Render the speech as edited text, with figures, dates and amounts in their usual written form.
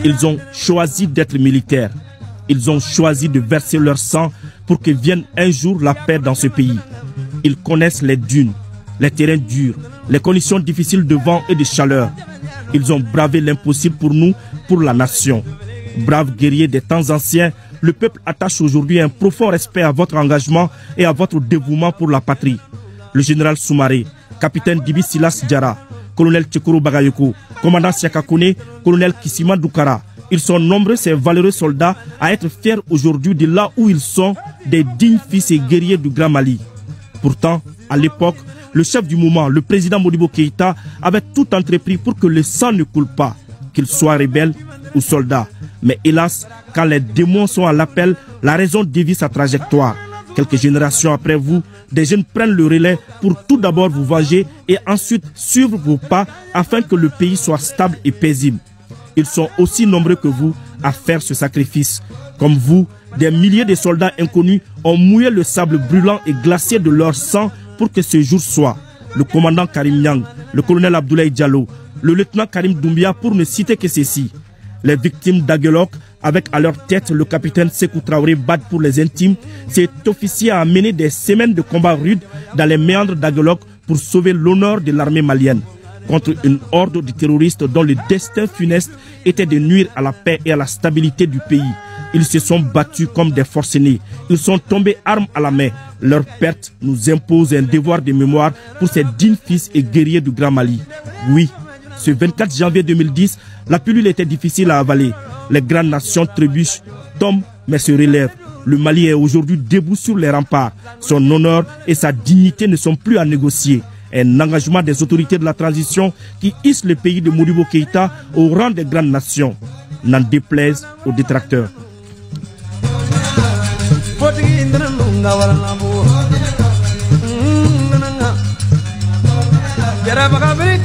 Ils ont choisi d'être militaires. Ils ont choisi de verser leur sang pour que vienne un jour la paix dans ce pays. Ils connaissent les dunes, les terrains durs, les conditions difficiles de vent et de chaleur. Ils ont bravé l'impossible pour nous, pour la nation. Braves guerriers des temps anciens, le peuple attache aujourd'hui un profond respect à votre engagement et à votre dévouement pour la patrie. Le général Soumaré, capitaine Dibi Silas Diarra, colonel Tchekoro Bagayoko, commandant Siakakone, colonel Kissima Doukara. Ils sont nombreux, ces valeureux soldats, à être fiers aujourd'hui de là où ils sont, des dignes fils et guerriers du Grand Mali. Pourtant, à l'époque, le chef du mouvement, le président Modibo Keïta, avait tout entrepris pour que le sang ne coule pas, qu'il soit rebelle ou soldat. Mais hélas, quand les démons sont à l'appel, la raison dévie sa trajectoire. Quelques générations après vous, des jeunes prennent le relais pour tout d'abord vous venger et ensuite suivre vos pas afin que le pays soit stable et paisible. Ils sont aussi nombreux que vous à faire ce sacrifice. Comme vous, des milliers de soldats inconnus ont mouillé le sable brûlant et glacé de leur sang pour que ce jour soit. Le commandant Karim Nyang, le colonel Abdoulaye Diallo, le lieutenant Karim Doumbia pour ne citer que ceci. Les victimes d'Aguelok, avec à leur tête le capitaine Sékou Traoré Bad pour les intimes, cet officier a mené des semaines de combats rudes dans les méandres d'Aguelok pour sauver l'honneur de l'armée malienne contre une horde de terroristes dont le destin funeste était de nuire à la paix et à la stabilité du pays. Ils se sont battus comme des forcenés. Ils sont tombés armes à la main. Leur perte nous impose un devoir de mémoire pour ces dignes fils et guerriers du Grand Mali. Oui, ce 24 janvier 2010, la pilule était difficile à avaler. Les grandes nations trébuchent, tombent, mais se relèvent. Le Mali est aujourd'hui debout sur les remparts. Son honneur et sa dignité ne sont plus à négocier. Un engagement des autorités de la transition qui hisse le pays de Modibo Keïta au rang des grandes nations. N'en déplaise aux détracteurs. Yara baka beri